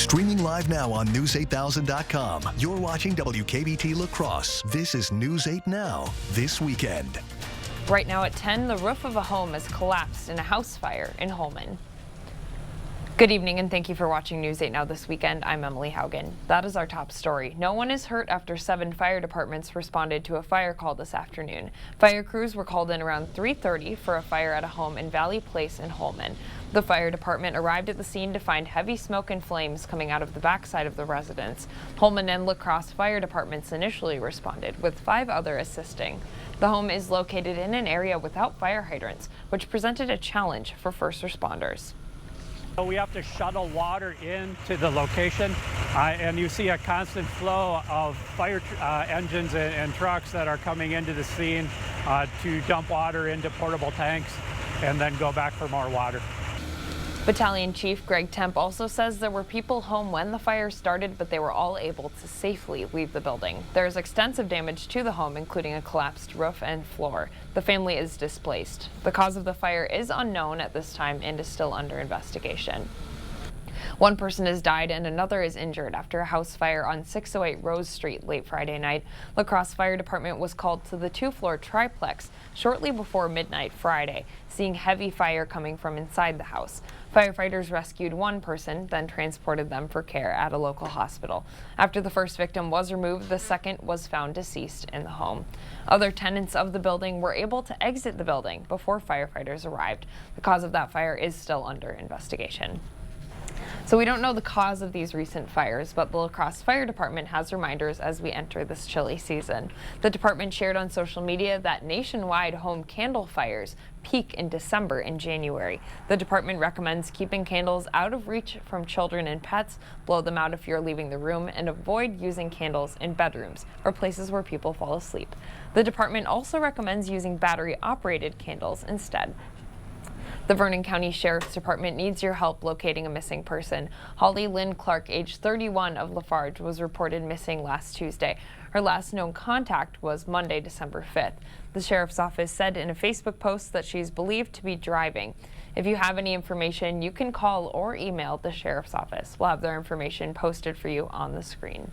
Streaming live now on News8000.com. You're watching WKBT La Crosse. This is News 8 Now, this weekend. Right now at 10, the roof of a home has collapsed in a house fire in Holmen. Good evening and thank you for watching News 8 Now this weekend. I'm Emily Haugen. That is our top story. No one is hurt after 7 fire departments responded to a fire call this afternoon. Fire crews were called in around 3:30 for a fire at a home in Valley Place in Holmen. The fire department arrived at the scene to find heavy smoke and flames coming out of the backside of the residence. Holmen and La Crosse fire departments initially responded, with 5 others assisting. The home is located in an area without fire hydrants, which presented a challenge for first responders. We have to shuttle water into the location, and you see a constant flow of fire engines and trucks that are coming into the scene to dump water into portable tanks and then go back for more water. Battalion Chief Greg Temp also says there were people home when the fire started, but they were all able to safely leave the building. There is extensive damage to the home, including a collapsed roof and floor. The family is displaced. The cause of the fire is unknown at this time and is still under investigation. One person has died and another is injured after a house fire on 608 Rose Street late Friday night. La Crosse Fire Department was called to the 2-floor triplex shortly before midnight Friday, seeing heavy fire coming from inside the house. Firefighters rescued one person, then transported them for care at a local hospital. After the first victim was removed, the second was found deceased in the home. Other tenants of the building were able to exit the building before firefighters arrived. The cause of that fire is still under investigation. So we don't know the cause of these recent fires, but the La Crosse Fire Department has reminders as we enter this chilly season. The department shared on social media that nationwide home candle fires peak in December and January. The department recommends keeping candles out of reach from children and pets, blow them out if you're leaving the room, and avoid using candles in bedrooms or places where people fall asleep. The department also recommends using battery-operated candles instead. The Vernon County Sheriff's Department needs your help locating a missing person. Holly Lynn Clark, age 31 of Lafarge, was reported missing last Tuesday. Her last known contact was Monday, December 5th. The Sheriff's Office said in a Facebook post that she's believed to be driving. If you have any information, you can call or email the Sheriff's Office. We'll have their information posted for you on the screen.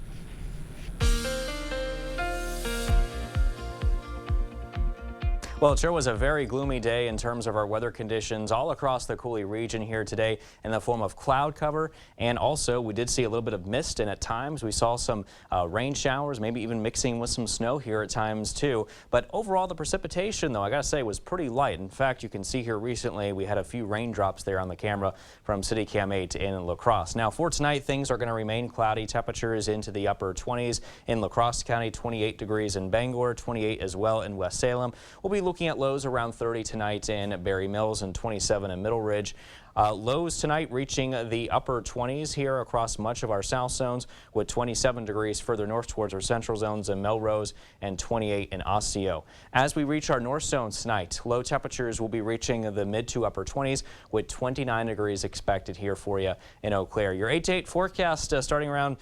Well, it sure was a very gloomy day in terms of our weather conditions all across the Coulee region here today in the form of cloud cover, and also we did see a little bit of mist, and at times we saw some rain showers, maybe even mixing with some snow here at times too. But overall, the precipitation, though, I gotta say, was pretty light. In fact, you can see here recently we had a few raindrops there on the camera from CityCam 8 in La Crosse. Now for tonight, things are going to remain cloudy. Temperatures into the upper 20s in La Crosse County, 28 degrees in Bangor, 28 as well in West Salem. We'll be looking at lows around 30 tonight in Berry Mills and 27 in Middle Ridge. Lows tonight reaching the upper 20s here across much of our south zones, with 27 degrees further north towards our central zones in Melrose and 28 in Osseo. As we reach our north zones tonight, low temperatures will be reaching the mid to upper 20s with 29 degrees expected here for you in Eau Claire. Your 8 to 8 forecast starting around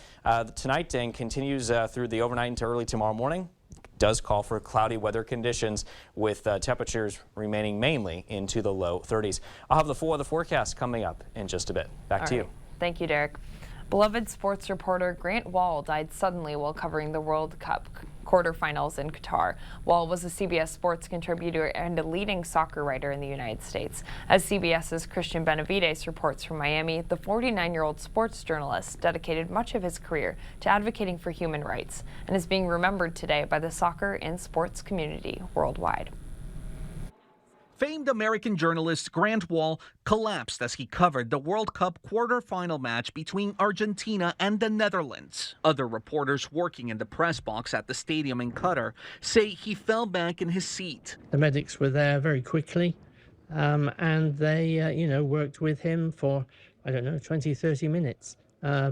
tonight and continues through the overnight into early tomorrow morning. Does call for cloudy weather conditions with temperatures remaining mainly into the low 30s. I'll have the full weather forecast coming up in just a bit. Back to you. Thank you, Derek. Beloved sports reporter Grant Wahl died suddenly while covering the World Cup quarterfinals in Qatar. Wahl was a CBS Sports contributor and a leading soccer writer in the United States. As CBS's Christian Benavides reports from Miami, the 49-year-old sports journalist dedicated much of his career to advocating for human rights and is being remembered today by the soccer and sports community worldwide. Famed American journalist Grant Wahl collapsed as he covered the World Cup quarterfinal match between Argentina and the Netherlands. Other reporters working in the press box at the stadium in Qatar say he fell back in his seat. The medics were there very quickly, and they, worked with him for, 20, 30 minutes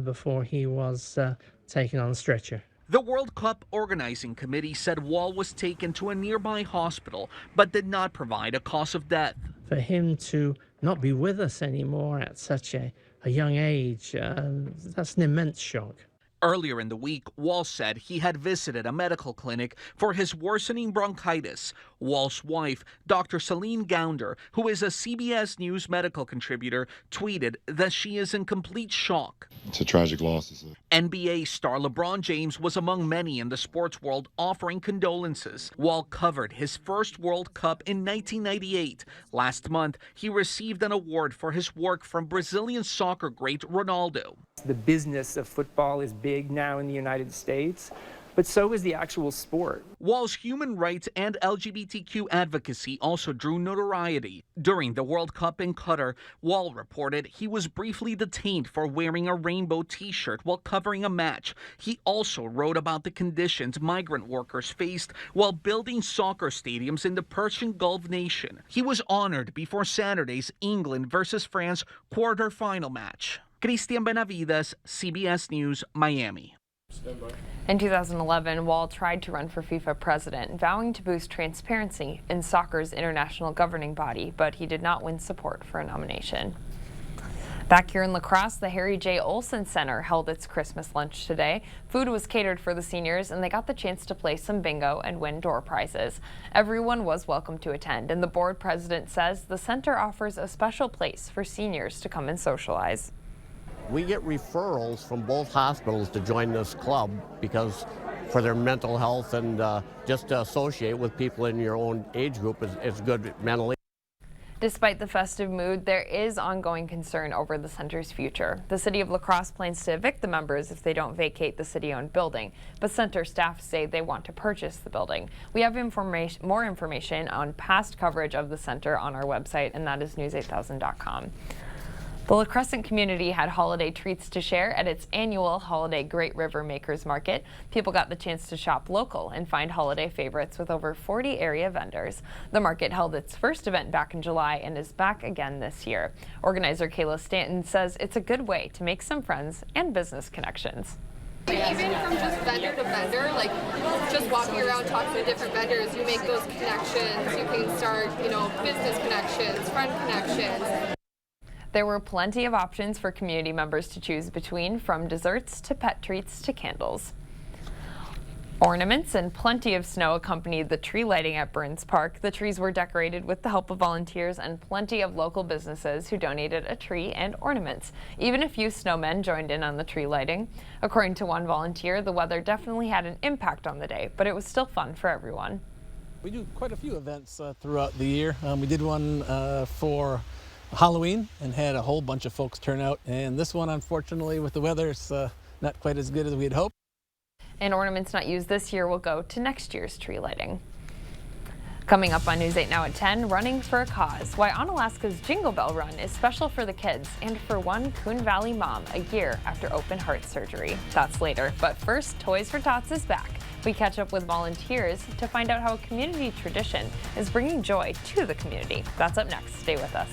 before he was taken on a stretcher. The World Cup organizing committee said Wahl was taken to a nearby hospital, but did not provide a cause of death. For him to not be with us anymore at such a young age, that's an immense shock. Earlier in the week, Wall said he had visited a medical clinic for his worsening bronchitis. Wall's wife, Dr. Celine Gounder, who is a CBS News medical contributor, tweeted that she is in complete shock. It's a tragic loss. NBA star LeBron James was among many in the sports world offering condolences. Wall covered his first World Cup in 1998. Last month, he received an award for his work from Brazilian soccer great Ronaldo. The business of football is big now in the United States, but so is the actual sport. Wall's human rights and LGBTQ advocacy also drew notoriety. During the World Cup in Qatar, Wall reported he was briefly detained for wearing a rainbow t-shirt while covering a match. He also wrote about the conditions migrant workers faced while building soccer stadiums in the Persian Gulf nation. He was honored before Saturday's England versus France quarterfinal match. Christian Benavides, CBS News, Miami. In 2011, Wall tried to run for FIFA president, vowing to boost transparency in soccer's international governing body, but he did not win support for a nomination. Back here in La Crosse, the Harry J. Olsen Center held its Christmas lunch today. Food was catered for the seniors, and they got the chance to play some bingo and win door prizes. Everyone was welcome to attend, and the board president says the center offers a special place for seniors to come and socialize. We get referrals from both hospitals to join this club because for their mental health and just to associate with people in your own age group is good mentally. Despite the festive mood, there is ongoing concern over the center's future. The city of La Crosse plans to evict the members if they don't vacate the city-owned building, but center staff say they want to purchase the building. We have more information on past coverage of the center on our website, and that is news8000.com. The La Crescent community had holiday treats to share at its annual Holiday Great River Makers Market. People got the chance to shop local and find holiday favorites with over 40 area vendors. The market held its first event back in July and is back again this year. Organizer Kayla Stanton says it's a good way to make some friends and business connections. Even from just vendor to vendor, like just walking around talking to different vendors, you make those connections. You can start, business connections, friend connections. There were plenty of options for community members to choose between, from desserts to pet treats to candles. Ornaments and plenty of snow accompanied the tree lighting at Burns Park. The trees were decorated with the help of volunteers and plenty of local businesses who donated a tree and ornaments. Even a few snowmen joined in on the tree lighting. According to one volunteer, the weather definitely had an impact on the day, but it was still fun for everyone. We do quite a few events throughout the year. We did one for Halloween and had a whole bunch of folks turn out, and this one, unfortunately, with the weather, it's not quite as good as we had hoped. And ornaments not used this year will go to next year's tree lighting. Coming up on News 8 Now at 10, running for a cause. Why Onalaska's Jingle Bell Run is special for the kids and for one Coon Valley mom a year after open heart surgery. That's later, but first, Toys for Tots is back. We catch up with volunteers to find out how a community tradition is bringing joy to the community. That's up next. Stay with us.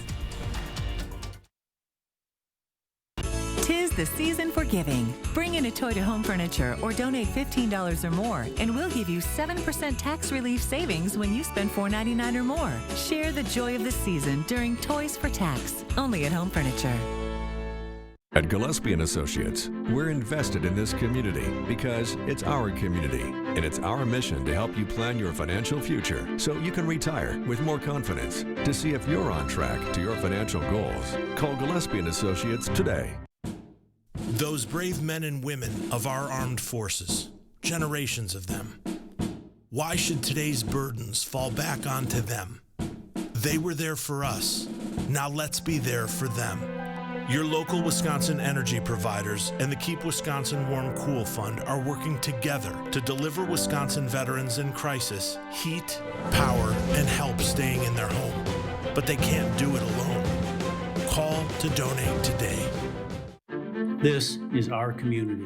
'Tis the season for giving. Bring in a toy to Home Furniture or donate $15 or more, and we'll give you 7% tax relief savings when you spend $4.99 or more. Share the joy of the season during Toys for Tax, only at Home Furniture. At Gillespie & Associates, we're invested in this community because it's our community, and it's our mission to help you plan your financial future so you can retire with more confidence. To see if you're on track to your financial goals, call Gillespie & Associates today. Those brave men and women of our armed forces, generations of them. Why should today's burdens fall back onto them? They were there for us. Now let's be there for them. Your local Wisconsin energy providers and the Keep Wisconsin Warm Cool Fund are working together to deliver Wisconsin veterans in crisis heat, power, and help staying in their home. But they can't do it alone. Call to donate today. This is our community.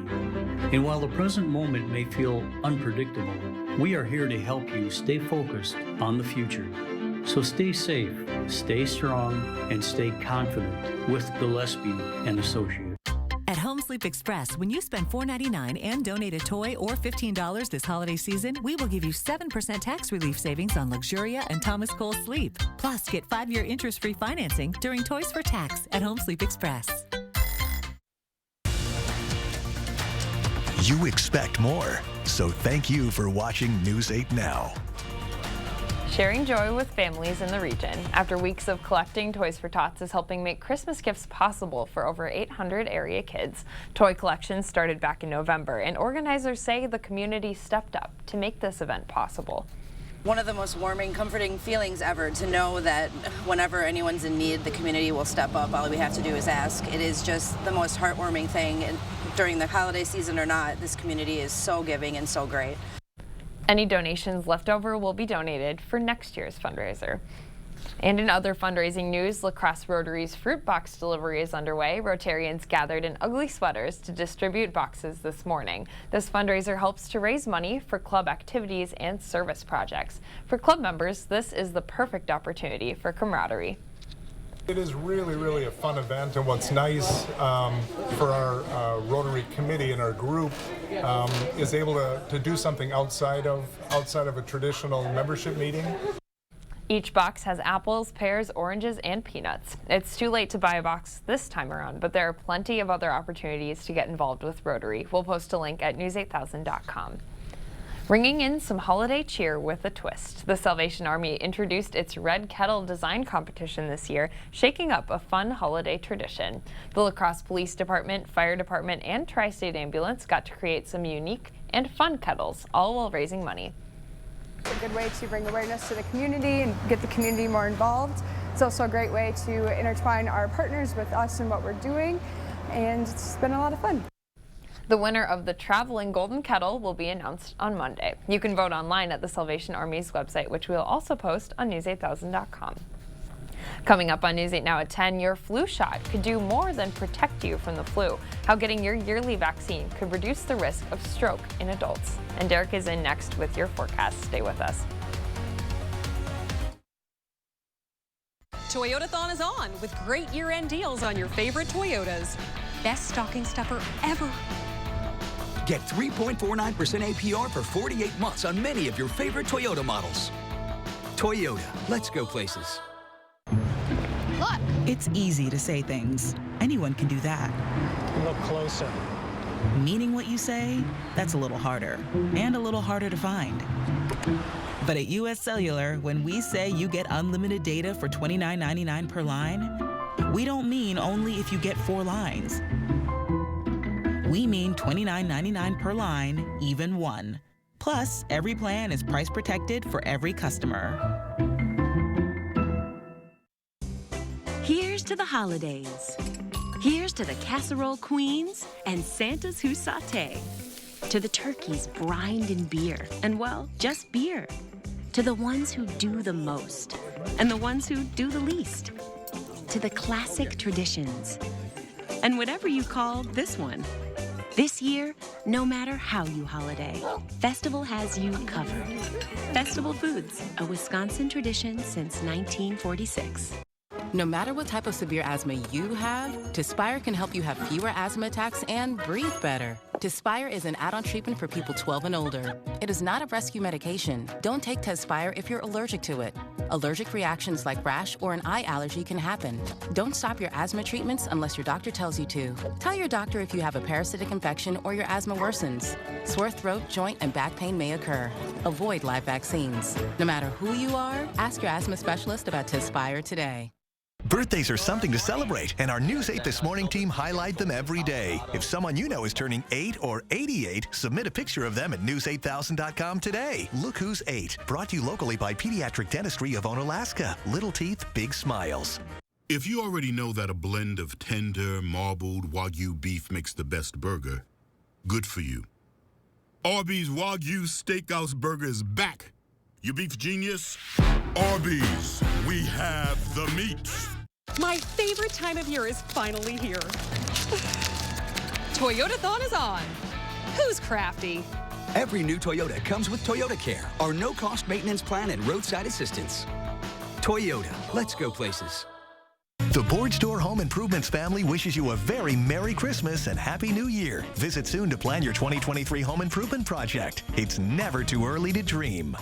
And while the present moment may feel unpredictable, we are here to help you stay focused on the future. So stay safe, stay strong, and stay confident with Gillespie & Associates. At Home Sleep Express, when you spend $4.99 and donate a toy or $15 this holiday season, we will give you 7% tax relief savings on Luxuria and Thomas Cole Sleep. Plus, get 5-year interest-free financing during Toys for Tax at Home Sleep Express. You expect more. So thank you for watching News 8 Now. Sharing joy with families in the region. After weeks of collecting, Toys for Tots is helping make Christmas gifts possible for over 800 area kids. Toy collections started back in November, and organizers say the community stepped up to make this event possible. One of the most warming, comforting feelings ever to know that whenever anyone's in need, the community will step up. All we have to do is ask. It is just the most heartwarming thing. And during the holiday season or not, this community is so giving and so great. Any donations left over will be donated for next year's fundraiser. And in other fundraising news, La Crosse Rotary's fruit box delivery is underway. Rotarians gathered in ugly sweaters to distribute boxes this morning. This fundraiser helps to raise money for club activities and service projects. For club members, this is the perfect opportunity for camaraderie. It is really a fun event, and what's nice for our Rotary committee and our group is able to do something outside of a traditional membership meeting. Each box has apples, pears, oranges, and peanuts. It's too late to buy a box this time around, but there are plenty of other opportunities to get involved with Rotary. We'll post a link at news8000.com. Bringing in some holiday cheer with a twist. The Salvation Army introduced its Red Kettle design competition this year, shaking up a fun holiday tradition. The La Crosse Police Department, Fire Department, and Tri-State Ambulance got to create some unique and fun kettles, all while raising money. It's a good way to bring awareness to the community and get the community more involved. It's also a great way to intertwine our partners with us and what we're doing, and it's been a lot of fun. The winner of the Traveling Golden Kettle will be announced on Monday. You can vote online at the Salvation Army's website, which we'll also post on news8000.com. Coming up on News 8 Now at 10, your flu shot could do more than protect you from the flu. How getting your yearly vaccine could reduce the risk of stroke in adults. And Derek is in next with your forecast. Stay with us. Toyotathon is on with great year-end deals on your favorite Toyotas. Best stocking stuffer ever. Get 3.49% APR for 48 months on many of your favorite Toyota models. Toyota, let's go places. Look! It's easy to say things. Anyone can do that. Look closer. Meaning what you say, that's a little harder. And a little harder to find. But at US Cellular, when we say you get unlimited data for $29.99 per line, we don't mean only if you get 4 lines. We mean $29.99 per line, even 1. Plus, every plan is price protected for every customer. Here's to the holidays. Here's to the casserole queens and Santas who saute. To the turkeys brined in beer, and well, just beer. To the ones who do the most, and the ones who do the least. To the classic traditions, and whatever you call this one. This year, no matter how you holiday, Festival has you covered. Festival Foods, a Wisconsin tradition since 1946. No matter what type of severe asthma you have, Tespire can help you have fewer asthma attacks and breathe better. Tespire is an add-on treatment for people 12 and older. It is not a rescue medication. Don't take Tespire if you're allergic to it. Allergic reactions like rash or an eye allergy can happen. Don't stop your asthma treatments unless your doctor tells you to. Tell your doctor if you have a parasitic infection or your asthma worsens. Sore throat, joint, and back pain may occur. Avoid live vaccines. No matter who you are, ask your asthma specialist about Tespire today. Birthdays are something to celebrate, and our News 8 This Morning team highlight them every day. If someone you know is turning 8 or 88, submit a picture of them at news8000.com today. Look Who's 8, brought to you locally by Pediatric Dentistry of Onalaska. Little teeth, big smiles. If you already know that a blend of tender, marbled Wagyu beef makes the best burger, good for you. Arby's Wagyu Steakhouse Burger is back. You beef genius? Arby's, we have the meat. My favorite time of year is finally here. Toyotathon is on. Who's crafty? Every new Toyota comes with Toyota Care, our no-cost maintenance plan and roadside assistance. Toyota, let's go places. The Board Store Home Improvements family wishes you a very Merry Christmas and Happy New Year. Visit soon to plan your 2023 home improvement project. It's never too early to dream.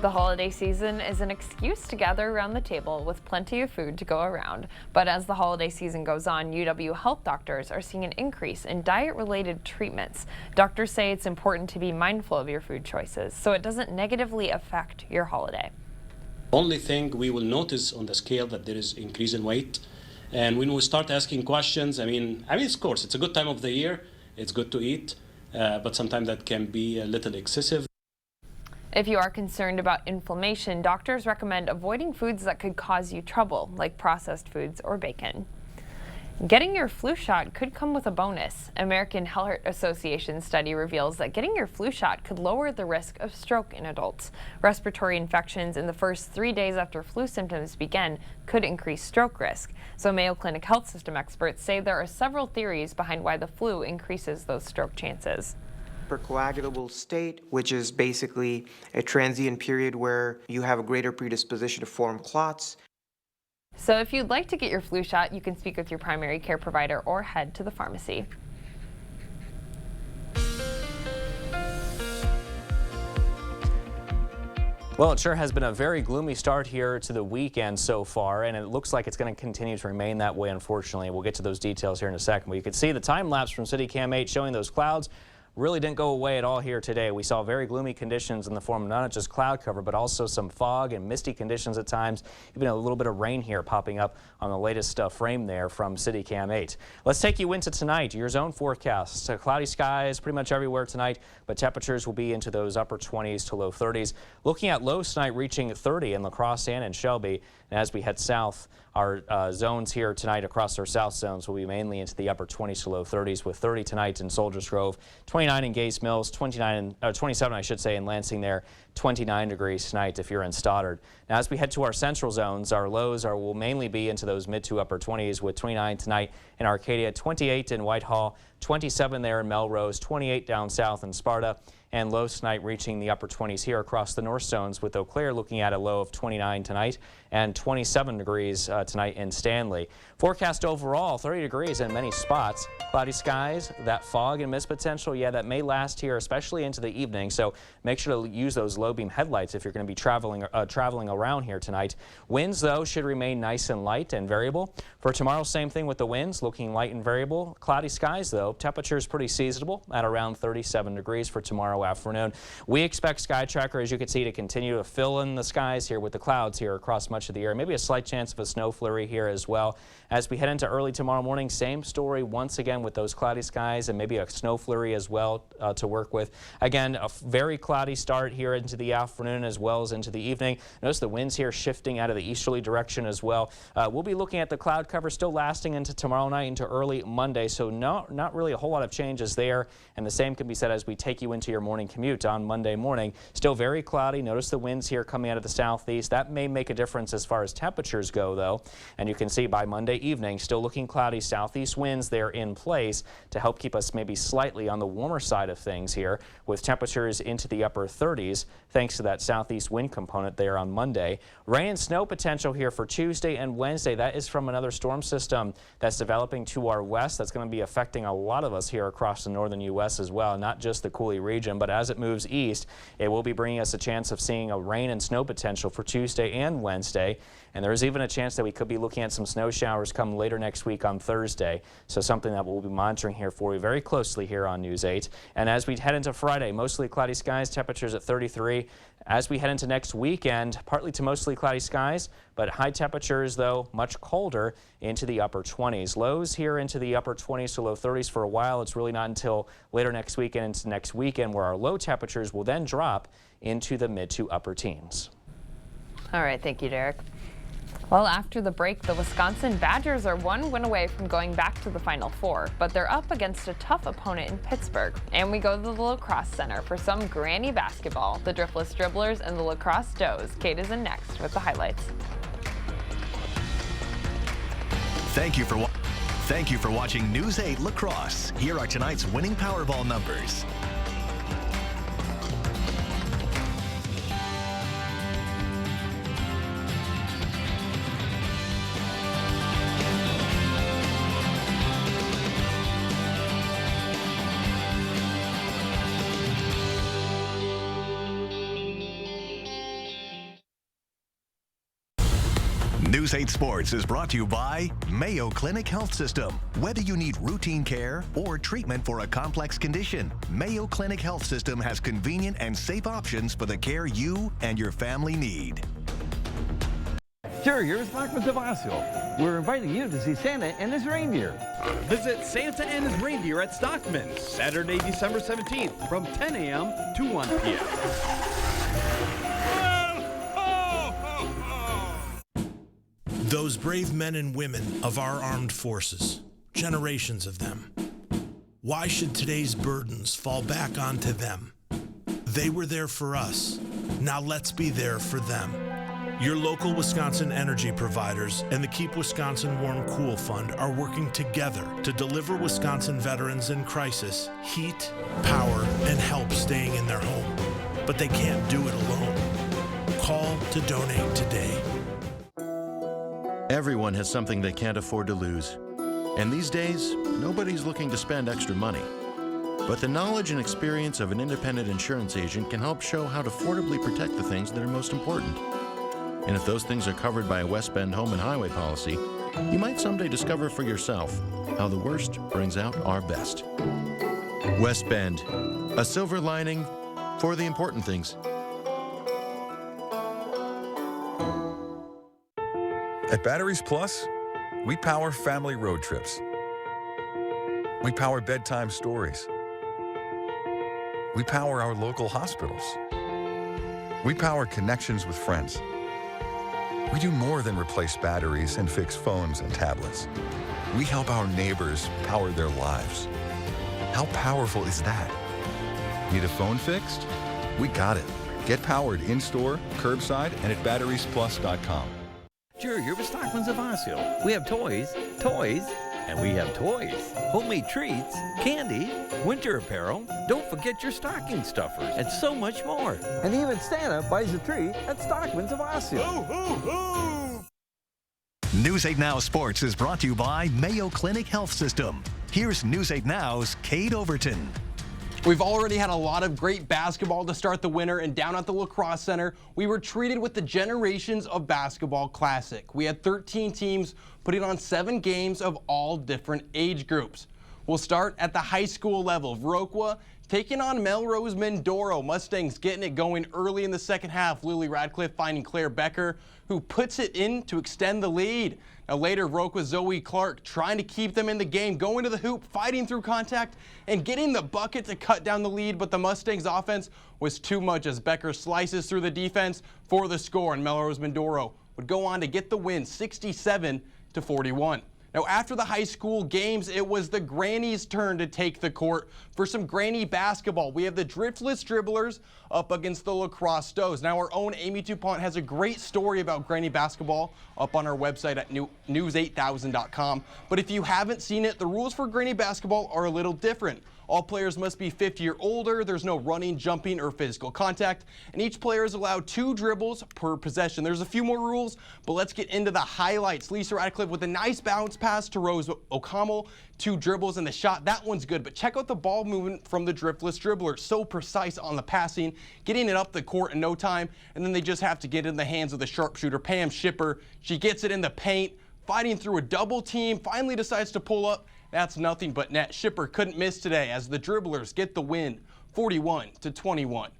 The holiday season is an excuse to gather around the table with plenty of food to go around. But as the holiday season goes on, UW health doctors are seeing an increase in diet-related treatments. Doctors say it's important to be mindful of your food choices so it doesn't negatively affect your holiday. Only thing we will notice on the scale that there is increase in weight. And when we start asking questions, I mean, of course, it's a good time of the year. It's good to eat, but sometimes that can be a little excessive. If you are concerned about inflammation, doctors recommend avoiding foods that could cause you trouble, like processed foods or bacon. Getting your flu shot could come with a bonus. American Heart Association study reveals that getting your flu shot could lower the risk of stroke in adults. Respiratory infections in the first 3 days after flu symptoms begin could increase stroke risk. So Mayo Clinic health system experts say there are several theories behind why the flu increases those stroke chances. Hypercoagulable state, which is basically a transient period where you have a greater predisposition to form clots. So if you'd like to get your flu shot, you can speak with your primary care provider or head to the pharmacy. Well, it sure has been a very gloomy start here to the weekend so far, and it looks like it's going to continue to remain that way, unfortunately. We'll get to those details here in a second. But you can see the time lapse from CityCam 8 showing those clouds really didn't go away at all here today. We saw very gloomy conditions in the form of not just cloud cover, but also some fog and misty conditions at times. Even a little bit of rain here popping up on the latest frame there from CityCam 8. Let's take you into tonight. Your zone forecast. Cloudy skies pretty much everywhere tonight, but temperatures will be into those upper 20s to low 30s. Looking at lows tonight reaching 30 in La Crosse and in Shelby. And as we head south, our zones here tonight across our south zones will be mainly into the upper 20s to low 30s, with 30 tonight in Soldiers Grove, 29 in Gays Mills, 27 I should say in Lansing there, 29 degrees tonight if you're in Stoddard. Now as we head to our central zones, our lows will mainly be into those mid to upper 20s, with 29 tonight in Arcadia, 28 in Whitehall, 27 there in Melrose, 28 down south in Sparta, and lows tonight reaching the upper 20s here across the north zones, with Eau Claire looking at a low of 29 tonight and 27 degrees tonight in Stanley. Forecast overall 30 degrees in many spots. Cloudy skies, that fog and mist potential, yeah, that may last here, especially into the evening. So make sure to use those low beam headlights if you're going to be traveling around here tonight. Winds, though, should remain nice and light and variable. For tomorrow, same thing with the winds, looking light and variable. Cloudy skies, though, temperatures pretty seasonable at around 37 degrees for tomorrow afternoon. We expect Sky Tracker, as you can see, to continue to fill in the skies here with the clouds here across much of the area. Maybe a slight chance of a snow flurry here as well. As we head into early tomorrow morning, same story once again with those cloudy skies and maybe a snow flurry as well to work with. Again, a very cloudy start here into the afternoon as well as into the evening. Notice the winds here shifting out of the easterly direction as well. We'll be looking at the cloud cover still lasting into tomorrow night into early Monday, so not really a whole lot of changes there. And the same can be said as we take you into your morning commute on Monday morning. Still very cloudy. Notice the winds here coming out of the southeast. That may make a difference as far as temperatures go, though. And you can see by Monday evening, still looking cloudy, southeast winds there in place to help keep us maybe slightly on the warmer side of things here, with temperatures into the upper 30s thanks to that southeast wind component there on Monday. Rain and snow potential here for Tuesday and Wednesday. That is from another storm system that's developing to our west. That's going to be affecting a lot of us here across the northern U.S. as well, not just the Cooley region, but as it moves east, it will be bringing us a chance of seeing a rain and snow potential for Tuesday and Wednesday. And there's even a chance that we could be looking at some snow showers come later next week on Thursday. So something that we'll be monitoring here for you very closely here on News 8. And as we head into Friday, mostly cloudy skies, temperatures at 33. As we head into next weekend, partly to mostly cloudy skies, but high temperatures, though, much colder into the upper 20s. Lows here into the upper 20s to low 30s for a while. It's really not until later next weekend into next weekend where our low temperatures will then drop into the mid to upper teens. All right, thank you, Derek. Well, after the break, the Wisconsin Badgers are one win away from going back to the Final Four, but they're up against a tough opponent in Pittsburgh. And we go to the La Crosse Center for some granny basketball. The Driftless Dribblers and the La Crosse Does. Kate is in next with the highlights. Thank you for watching News 8 La Crosse. Here are tonight's winning Powerball numbers. News 8 Sports is brought to you by Mayo Clinic Health System. Whether you need routine care or treatment for a complex condition, Mayo Clinic Health System has convenient and safe options for the care you and your family need. Sure, here's Stockman Zavasio. We're inviting you to see Santa and his reindeer. Visit Santa and his reindeer at Stockman, Saturday, December 17th from 10 a.m. to 1 p.m. Those brave men and women of our armed forces, generations of them. Why should today's burdens fall back onto them? They were there for us. Now let's be there for them. Your local Wisconsin energy providers and the Keep Wisconsin Warm Cool Fund are working together to deliver Wisconsin veterans in crisis heat, power, and help staying in their home. But they can't do it alone. Call to donate today. Everyone has something they can't afford to lose. And these days, nobody's looking to spend extra money. But the knowledge and experience of an independent insurance agent can help show how to affordably protect the things that are most important. And if those things are covered by a West Bend home and highway policy, you might someday discover for yourself how the worst brings out our best. West Bend, a silver lining for the important things. At Batteries Plus, we power family road trips. We power bedtime stories. We power our local hospitals. We power connections with friends. We do more than replace batteries and fix phones and tablets. We help our neighbors power their lives. How powerful is that? Need a phone fixed? We got it. Get powered in-store, curbside, and at batteriesplus.com. Sure, you're with Stockman Zavasio. We have toys, and we have toys. Homemade treats, candy, winter apparel. Don't forget your stocking stuffers, and so much more. And even Santa buys a tree at Stockman Zavasio. Hoo, hoo, hoo. News 8 Now Sports is brought to you by Mayo Clinic Health System. Here's News 8 Now's Kate Overton. We've already had a lot of great basketball to start the winter, and down at the Lacrosse Center, we were treated with the Generations of Basketball Classic. We had 13 teams putting on 7 games of all different age groups. We'll start at the high school level. Viroqua taking on Melrose Mindoro. Mustangs getting it going early in the second half. Lily Radcliffe finding Claire Becker, who puts it in to extend the lead. Now later, Viroqua's Zoe Clark trying to keep them in the game, going to the hoop, fighting through contact, and getting the bucket to cut down the lead, but the Mustangs' offense was too much as Becker slices through the defense for the score, and Melrose Mindoro would go on to get the win 67-41. Now, after the high school games, it was the Grannies' turn to take the court for some Granny basketball. We have the Driftless Dribblers up against the Lacrosse Stows. Now, our own Amy Dupont has a great story about Granny basketball up on our website at news8000.com. But if you haven't seen it, the rules for Granny basketball are a little different. All players must be 50 or older. There's no running, jumping, or physical contact. And each player is allowed 2 dribbles per possession. There's a few more rules, but let's get into the highlights. Lisa Radcliffe with a nice bounce pass to Rose O'Connell. 2 dribbles and the shot. That one's good, but check out the ball movement from the Driftless Dribblers. So precise on the passing, getting it up the court in no time, and then they just have to get it in the hands of the sharpshooter, Pam Shipper. She gets it in the paint, fighting through a double team, finally decides to pull up. That's nothing but net. Shipper couldn't miss today as the Dribblers get the win, 41-21.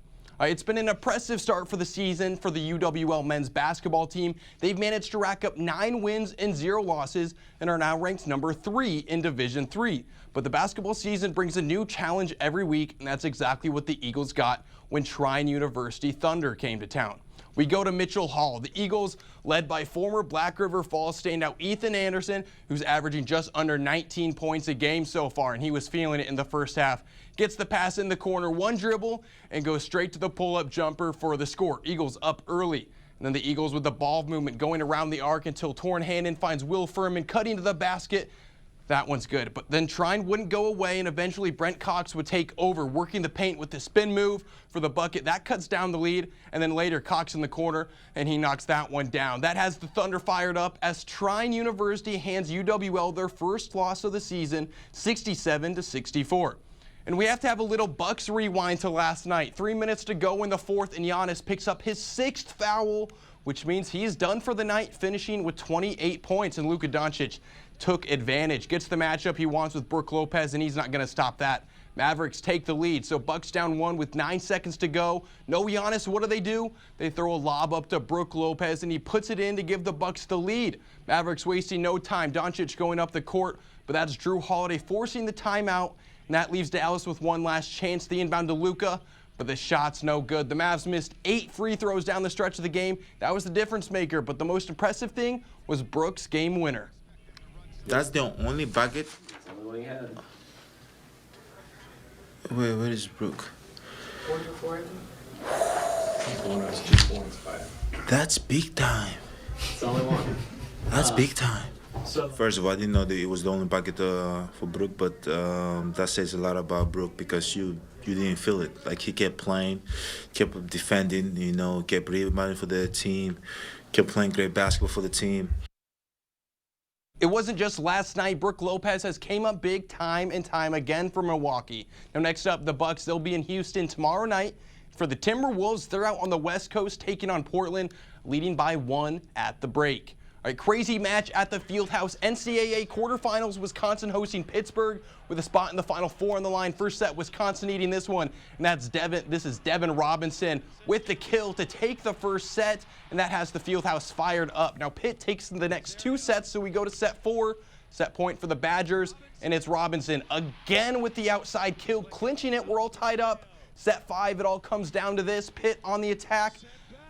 It's been an impressive start for the season for the UWL men's basketball team. They've managed to rack up 9 wins and 0 losses and are now ranked number 3 in Division III. But the basketball season brings a new challenge every week, and that's exactly what the Eagles got when Trine University Thunder came to town. We go to Mitchell Hall. The Eagles, led by former Black River Falls standout Ethan Anderson, who's averaging just under 19 points a game so far, and he was feeling it in the first half. Gets the pass in the corner, 1 dribble, and goes straight to the pull-up jumper for the score. Eagles up early. And then the Eagles with the ball movement going around the arc until Torn Hannon finds Will Furman cutting to the basket. That one's good. But then Trine wouldn't go away, and eventually Brent Cox would take over, working the paint with the spin move for the bucket. That cuts down the lead. And then later, Cox in the corner, and he knocks that one down. That has the Thunder fired up as Trine University hands UWL their first loss of the season, 67-64. And we have to have a little Bucks rewind to last night. 3 minutes to go in the fourth, and Giannis picks up his 6th foul which means he's done for the night, finishing with 28 points. And Luka Doncic took advantage, gets the matchup he wants with Brook Lopez, and he's not going to stop that. Mavericks take the lead, so Bucks down 1 with 9 seconds to go. No Giannis, what do? They throw a lob up to Brook Lopez, and he puts it in to give the Bucks the lead. Mavericks wasting no time. Doncic going up the court, but that's Drew Holiday forcing the timeout, and that leaves Dallas with one last chance. The inbound to Luka, but the shot's no good. The Mavs missed 8 free throws down the stretch of the game. That was the difference maker, but the most impressive thing was Brook's game winner. That's the only bucket. Wait, where is Brook? That's big time. That's all I want. That's big time. First of all, I didn't know that it was the only bucket for Brook, but that says a lot about Brook because you didn't feel it. Like he kept playing, kept defending, kept rebounding for the team, kept playing great basketball for the team. It wasn't just last night. Brook Lopez has came up big time and time again for Milwaukee. Now next up, the Bucks. They'll be in Houston tomorrow night. For the Timberwolves, they're out on the West Coast taking on Portland, leading by 1 at the break. All right, crazy match at the Fieldhouse. NCAA quarterfinals, Wisconsin hosting Pittsburgh with a spot in the Final Four on the line. First set, Wisconsin eating this one, and this is Devin Robinson with the kill to take the first set, and that has the Fieldhouse fired up. Now Pitt takes the next 2 sets, so we go to set 4. Set point for the Badgers, and it's Robinson again with the outside kill, clinching it. We're all tied up. Set 5, it all comes down to this. Pitt on the attack,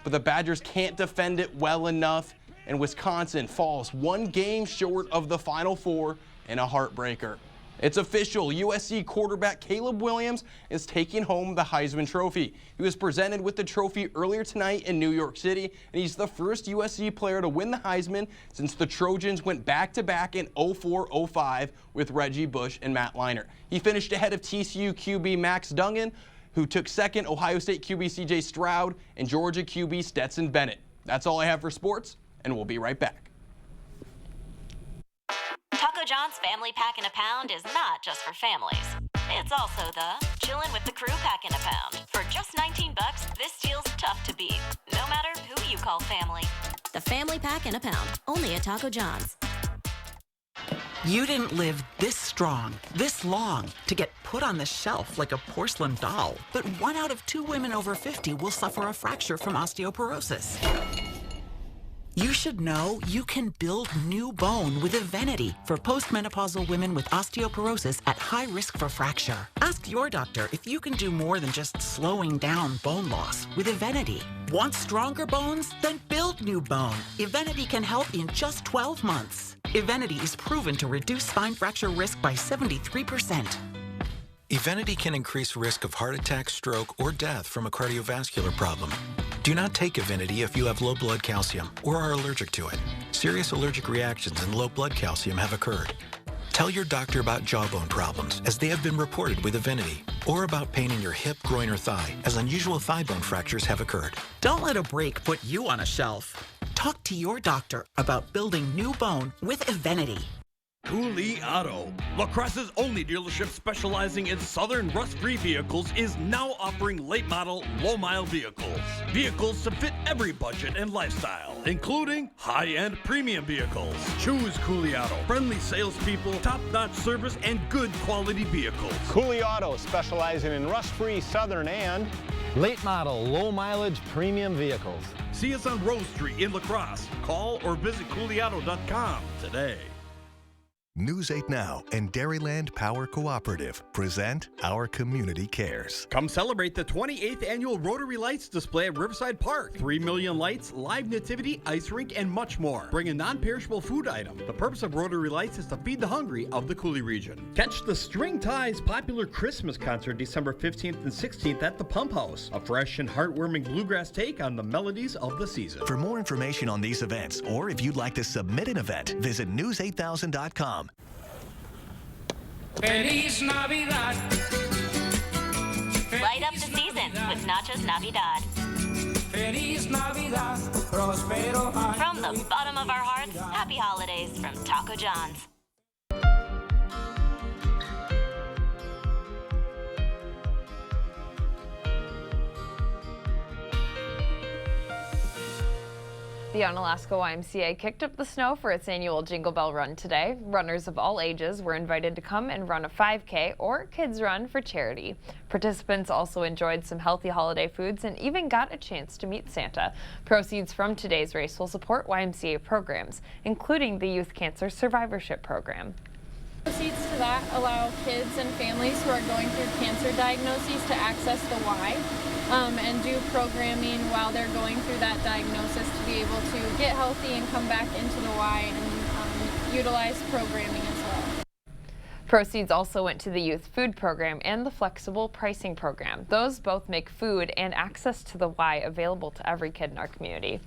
but the Badgers can't defend it well enough. And Wisconsin falls 1 game short of the Final Four in a heartbreaker. It's official. USC quarterback Caleb Williams is taking home the Heisman Trophy. He was presented with the trophy earlier tonight in New York City, and he's the first USC player to win the Heisman since the Trojans went back-to-back in 04-05 with Reggie Bush and Matt Leinart. He finished ahead of TCU QB Max Duggan, who took second, Ohio State QB CJ Stroud, and Georgia QB Stetson Bennett. That's all I have for sports, and we'll be right back. Taco John's Family Pack in a Pound is not just for families. It's also the chillin' with the crew pack in a pound. For just $19, this deal's tough to beat, no matter who you call family. The Family Pack in a Pound, only at Taco John's. You didn't live this strong, this long, to get put on the shelf like a porcelain doll. But 1 out of 2 women over 50 will suffer a fracture from osteoporosis. You should know you can build new bone with Evenity for postmenopausal women with osteoporosis at high risk for fracture. Ask your doctor if you can do more than just slowing down bone loss with Evenity. Want stronger bones? Then build new bone. Evenity can help in just 12 months. Evenity is proven to reduce spine fracture risk by 73%. Evenity can increase risk of heart attack, stroke, or death from a cardiovascular problem. Do not take Evenity if you have low blood calcium or are allergic to it. Serious allergic reactions and low blood calcium have occurred. Tell your doctor about jawbone problems, as they have been reported with Evenity, or about pain in your hip, groin, or thigh, as unusual thigh bone fractures have occurred. Don't let a break put you on a shelf. Talk to your doctor about building new bone with Evenity. Cooley Auto, La Crosse's only dealership specializing in southern rust-free vehicles, is now offering late-model, low-mile vehicles. Vehicles to fit every budget and lifestyle, including high-end premium vehicles. Choose Cooley Auto. Friendly salespeople, top-notch service, and good quality vehicles. Cooley Auto, specializing in rust-free southern and late model, low mileage premium vehicles. See us on Rose Street in La Crosse. Call or visit CooleyAuto.com today. News 8 Now and Dairyland Power Cooperative present Our Community Cares. Come celebrate the 28th annual Rotary Lights display at Riverside Park. 3 million lights, live nativity, ice rink, and much more. Bring a non-perishable food item. The purpose of Rotary Lights is to feed the hungry of the Cooley region. Catch the String Ties popular Christmas concert December 15th and 16th at the Pump House. A fresh and heartwarming bluegrass take on the melodies of the season. For more information on these events, or if you'd like to submit an event, visit news8000.com. Feliz Navidad. Light up the season with Nachos Navidad. Feliz Navidad. From the bottom of our hearts, happy holidays from Taco John's. The Onalaska YMCA kicked up the snow for its annual Jingle Bell Run today. Runners of all ages were invited to come and run a 5K or Kids Run for charity. Participants also enjoyed some healthy holiday foods and even got a chance to meet Santa. Proceeds from today's race will support YMCA programs, including the Youth Cancer Survivorship Program. Proceeds to that allow kids and families who are going through cancer diagnoses to access the Y and do programming while they're going through that diagnosis to be able to get healthy and come back into the Y and utilize programming as well. Proceeds also went to the Youth Food Program and the Flexible Pricing Program. Those both make food and access to the Y available to every kid in our community.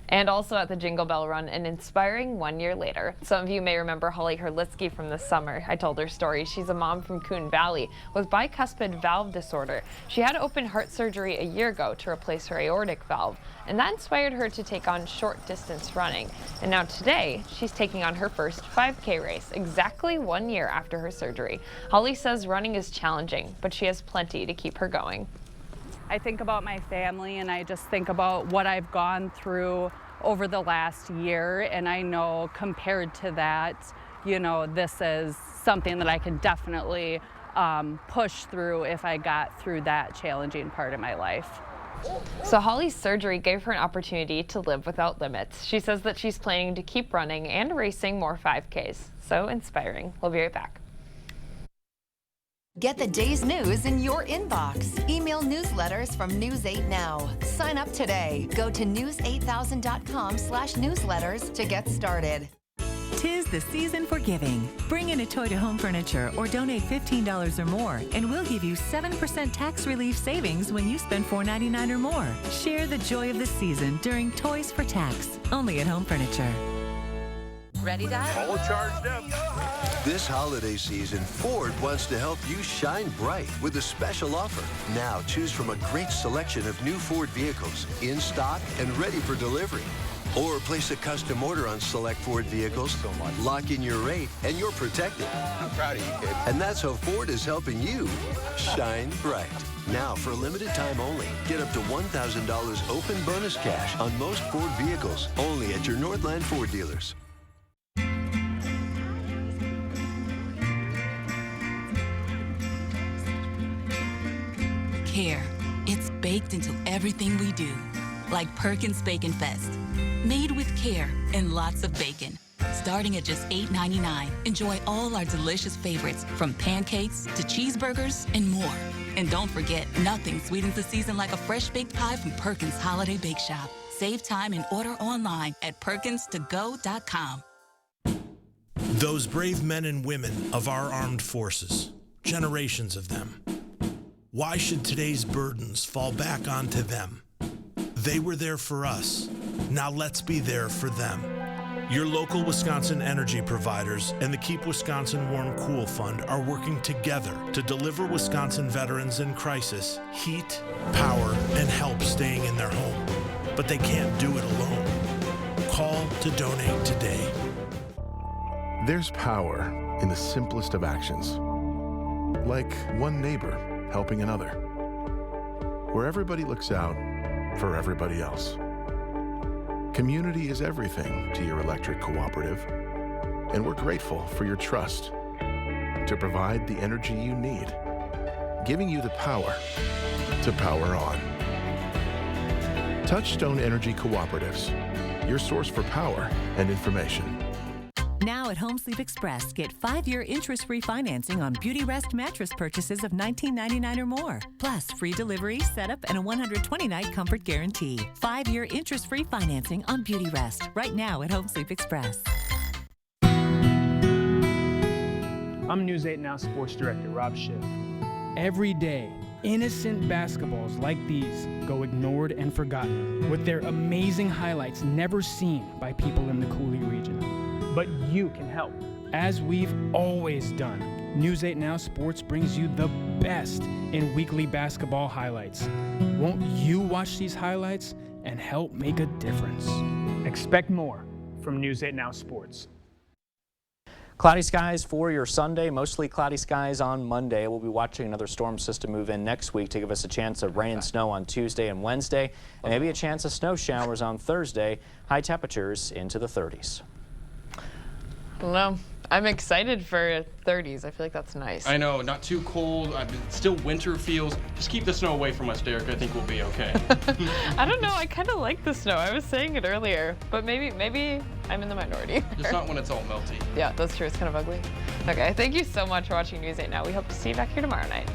And also at the Jingle Bell Run, an inspiring 1 year later. Some of you may remember Holly Herlitsky from this summer. I told her story. She's a mom from Coon Valley with bicuspid valve disorder. She had open heart surgery a year ago to replace her aortic valve, and that inspired her to take on short distance running. And now today, she's taking on her first 5K race, exactly 1 year after her surgery. Holly says running is challenging, but she has plenty to keep her going. I think about my family and I just think about what I've gone through over the last year, and I know compared to that, you know, this is something that I can definitely push through if I got through that challenging part of my life. So Holly's surgery gave her an opportunity to live without limits. She says that she's planning to keep running and racing more 5Ks. So inspiring. We'll be right back. Get the day's news in your inbox. Email newsletters from News 8 Now. Sign up today. Go to news8000.com/newsletters to get started. 'Tis the season for giving. Bring in a toy to Home Furniture or donate $15 or more, and we'll give you 7% tax relief savings when you spend $4.99 or more. Share the joy of the season during Toys for Tax, only at Home Furniture. Ready, Dad? All charged up. This holiday season, Ford wants to help you shine bright with a special offer. Now choose from a great selection of new Ford vehicles in stock and ready for delivery. Or place a custom order on select Ford vehicles, lock in your rate, and you're protected. I'm proud of you, kid. And that's how Ford is helping you shine bright. Now, for a limited time only, get up to $1,000 open bonus cash on most Ford vehicles, only at your Northland Ford dealers. Care. It's baked into everything we do. Like Perkins Bacon Fest. Made with care and lots of bacon. Starting at just $8.99, enjoy all our delicious favorites from pancakes to cheeseburgers and more. And don't forget, nothing sweetens the season like a fresh baked pie from Perkins Holiday Bake Shop. Save time and order online at perkinstogo.com. Those brave men and women of our armed forces, generations of them. Why should today's burdens fall back onto them? They were there for us. Now let's be there for them. Your local Wisconsin energy providers and the Keep Wisconsin Warm Cool Fund are working together to deliver Wisconsin veterans in crisis heat, power, and help staying in their home. But they can't do it alone. Call to donate today. There's power in the simplest of actions. Like one neighbor helping another. Where everybody looks out for everybody else. Community is everything to your electric cooperative, and we're grateful for your trust to provide the energy you need, giving you the power to power on. Touchstone Energy Cooperatives, your source for power and information. Now at Home Sleep Express, get 5-year interest-free financing on Beauty Rest mattress purchases of $19.99 or more. Plus, free delivery, setup, and a 120-night comfort guarantee. 5-year interest-free financing on Beauty Rest right now at Home Sleep Express. I'm News 8 Now Sports Director Rob Schiff. Every day, innocent basketballs like these go ignored and forgotten, with their amazing highlights never seen by people in the Cooley region. But you can help, as we've always done. News 8 Now Sports brings you the best in weekly basketball highlights. Won't you watch these highlights and help make a difference? Expect more from News 8 Now Sports. Cloudy skies for your Sunday, mostly cloudy skies on Monday. We'll be watching another storm system move in next week to give us a chance of rain and snow on Tuesday and Wednesday, and maybe a chance of snow showers on Thursday. High temperatures into the 30s. I don't know. I'm excited for 30s. I feel like that's nice. I know, not too cold. Still winter feels. Just keep the snow away from us, Derek. I think we'll be okay. I don't know. I kind of like the snow. I was saying it earlier, but maybe I'm in the minority. Just not when it's all melty. Yeah, that's true. It's kind of ugly. Okay, thank you so much for watching News 8 Now. We hope to see you back here tomorrow night.